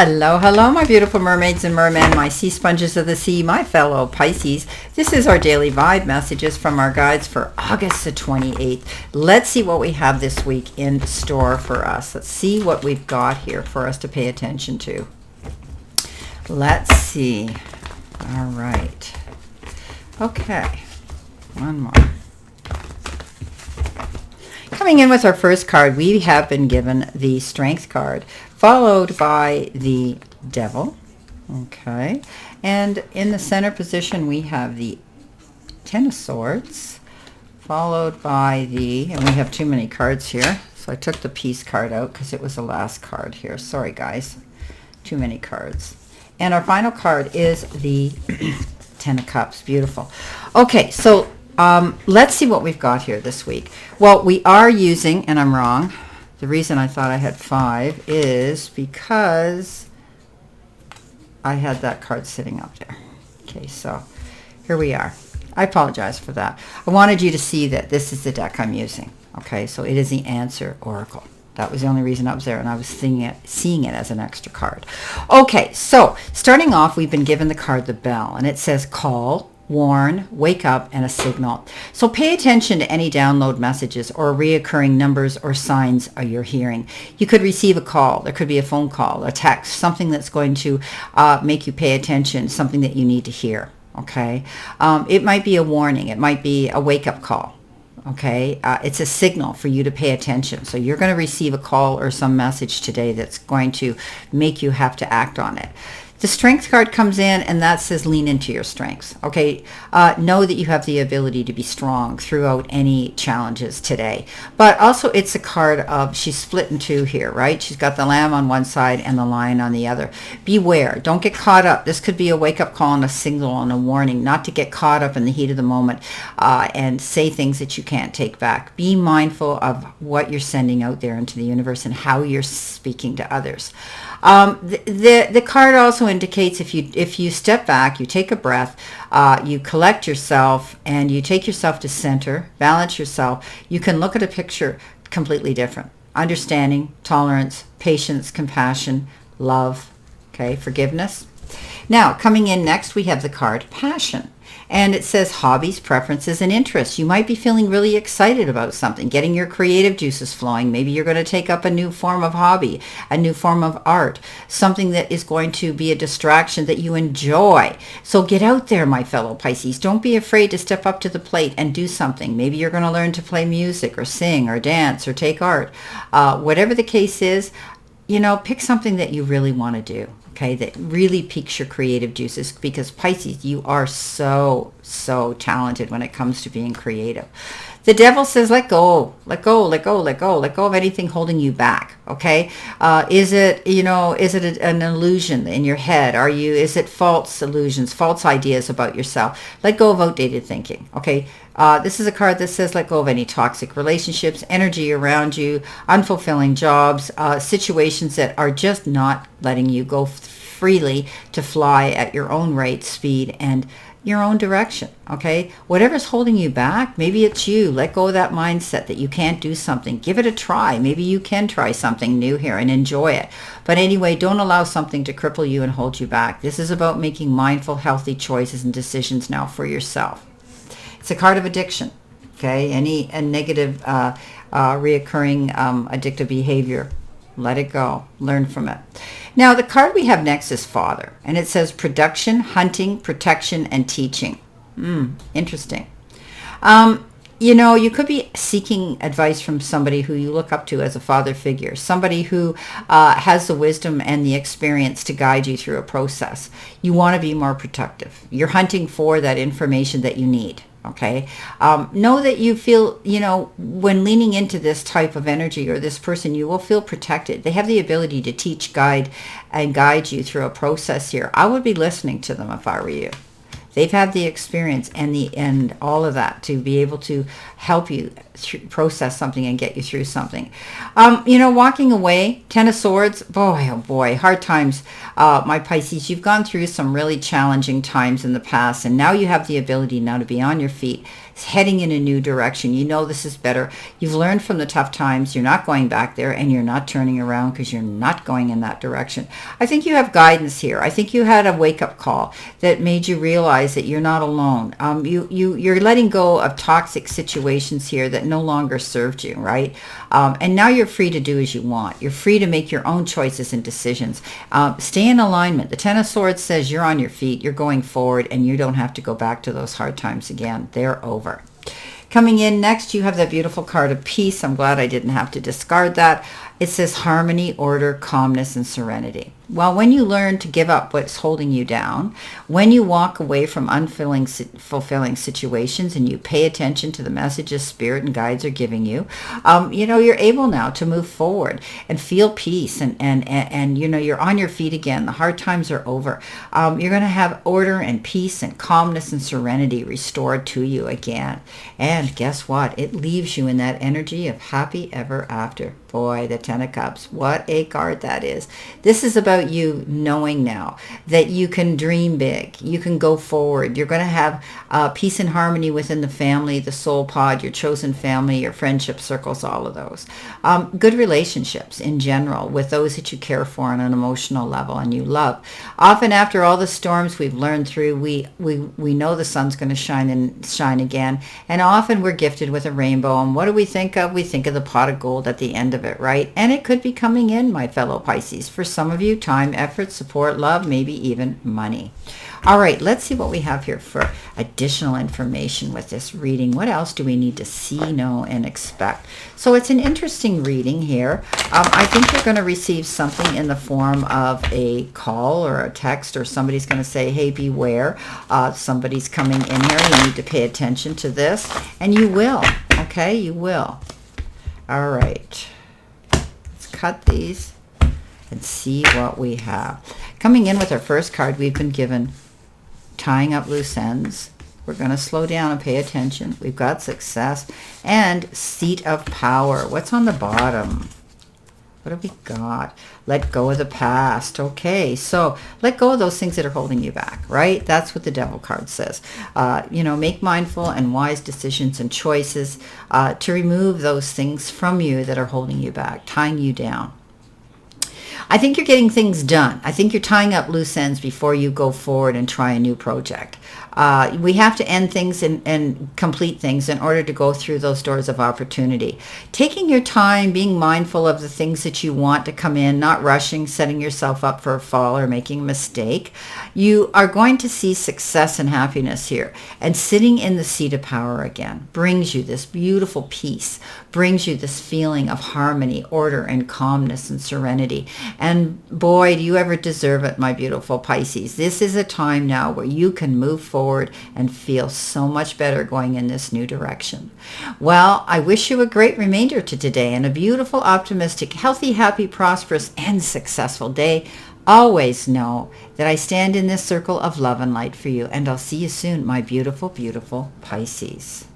Hello, hello, my beautiful mermaids and mermen, my sea sponges of the sea, my fellow Pisces. This is our daily vibe messages from our guides for August the 28th. Let's see what we have this week in store for us. Let's see what we've got here for us to pay attention to. Let's see. All right. Okay. One more. Coming in with our first card, we have been given the Strength card, followed by the Devil. Okay. And in the center position, we have the Ten of Swords, followed by the, and we have too many cards here, so I took the Peace card out because it was the last card here. Sorry, guys. Too many cards. And our final card is the Ten of Cups. Beautiful. Okay, so let's see what we've got here this week. Well, we are using, and I'm wrong, the reason I thought I had 5 is because I had that card sitting up there. Okay, so here we are. I apologize for that. I wanted you to see that this is the deck I'm using. Okay, so it is the Answer Oracle. That was the only reason I was there, and I was seeing it as an extra card. Okay, so starting off, we've been given the card the Bell, and it says call, warn, wake up, and a signal. So pay attention to any download messages or reoccurring numbers or signs you're hearing. You could receive a call. There could be a phone call, a text, something that's going to make you pay attention, something that you need to hear. Okay, it might be a warning. It might be a wake-up call. Okay, it's a signal for you to pay attention. So you're going to receive a call or some message today that's going to make you have to act on it. The Strength card comes in, and that says lean into your strengths. Okay, know that you have the ability to be strong throughout any challenges today. But also it's a card of, she's split in two here, right? She's got the Lamb on one side and the Lion on the other. Beware. Don't get caught up. This could be a wake-up call and a signal and a warning not to get caught up in the heat of the moment and say things that you can't take back. Be mindful of what you're sending out there into the universe and how you're speaking to others. The card also indicates if you step back, you take a breath, you collect yourself, and you take yourself to center, balance yourself, you can look at a picture completely different. Understanding, tolerance, patience, compassion, love, okay, forgiveness. Now, coming in next, we have the card Passion. And it says hobbies, preferences, and interests. You might be feeling really excited about something, getting your creative juices flowing. Maybe you're going to take up a new form of hobby, a new form of art, something that is going to be a distraction that you enjoy. So get out there, my fellow Pisces. Don't be afraid to step up to the plate and do something. Maybe you're going to learn to play music or sing or dance or take art. Whatever the case is, pick something that you really want to do. Okay, that really piques your creative juices, because Pisces, you are so talented when it comes to being creative. The Devil says, let go, let go, let go, let go, let go of anything holding you back. Okay, is it an illusion in your head? Is it false illusions, false ideas about yourself? Let go of outdated thinking. Okay, this is a card that says let go of any toxic relationships, energy around you, unfulfilling jobs, situations that are just not letting you go freely to fly at your own rate, speed, and your own direction. Okay, whatever's holding you back, maybe it's you. Let go of that mindset that you can't do something. Give it a try. Maybe you can try something new here and enjoy it. But anyway, don't allow something to cripple you and hold you back. This is about making mindful, healthy choices and decisions now for yourself. It's a card of addiction. Okay, any negative reoccurring addictive behavior, let it go. Learn from it. Now, the card we have next is Father, and it says production, hunting, protection, and teaching. Interesting. You could be seeking advice from somebody who you look up to as a father figure, somebody who has the wisdom and the experience to guide you through a process. You want to be more protective. You're hunting for that information that you need. Okay. Know that you feel, when leaning into this type of energy or this person, you will feel protected. They have the ability to teach, guide you through a process here. I would be listening to them if I were you. They've had the experience and all of that to be able to help you process something and get you through something. Walking away, Ten of Swords, boy, oh boy, hard times. My Pisces, you've gone through some really challenging times in the past, and now you have the ability now to be on your feet, heading in a new direction. You know this is better. You've learned from the tough times. You're not going back there, and you're not turning around because you're not going in that direction. I think you have guidance here. I think you had a wake-up call that made you realize that you're not alone. You're letting go of toxic situations here that no longer served you, right? And now you're free to do as you want. You're free to make your own choices and decisions. Stay in alignment. The Ten of Swords says you're on your feet, you're going forward, and you don't have to go back to those hard times again. They're over. Coming in next, you have that beautiful card of peace. I'm glad I didn't have to discard that. It says harmony, order, calmness, and serenity. Well, when you learn to give up what's holding you down, when you walk away from unfulfilling situations and you pay attention to the messages Spirit and guides are giving you, you're able now to move forward and feel peace and you're on your feet again. The hard times are over. You're going to have order and peace and calmness and serenity restored to you again. And guess what? It leaves you in that energy of happy ever after. Boy, the Ten of Cups. What a card that is. This is about you knowing now that you can dream big. You can go forward. You're going to have peace and harmony within the family, the soul pod, your chosen family, your friendship circles, all of those. Good relationships in general with those that you care for on an emotional level and you love. Often after all the storms we've learned through, we know the sun's going to shine again. And often we're gifted with a rainbow. And what do we think of? We think of the pot of gold at the end of it, right? And it could be coming in, my fellow Pisces. For some of you, time, effort, support, love, maybe even money. All right, let's see what we have here for additional information with this reading. What else do we need to see, know, and expect? So it's an interesting reading here. I think you're going to receive something in the form of a call or a text, or somebody's going to say, hey, beware. Somebody's coming in here. You need to pay attention to this. And you will, okay? You will. All right. Let's cut these and see what we have. Coming in with our first card, we've been given tying up loose ends. We're going to slow down and pay attention. We've got success and seat of power. What's on the bottom? What have we got? Let go of the past. Okay, so let go of those things that are holding you back, right? That's what the Devil card says. Make mindful and wise decisions and choices to remove those things from you that are holding you back, tying you down. I think you're getting things done. I think you're tying up loose ends before you go forward and try a new project. We have to end things and complete things in order to go through those doors of opportunity. Taking your time, being mindful of the things that you want to come in, not rushing, setting yourself up for a fall or making a mistake. You are going to see success and happiness here. And sitting in the seat of power again brings you this beautiful peace, brings you this feeling of harmony, order, and calmness and serenity. And boy, do you ever deserve it, my beautiful Pisces. This is a time now where you can move forward and feel so much better going in this new direction. Well, I wish you a great remainder to today and a beautiful, optimistic, healthy, happy, prosperous, and successful day. Always know that I stand in this circle of love and light for you, and I'll see you soon, my beautiful, beautiful Pisces.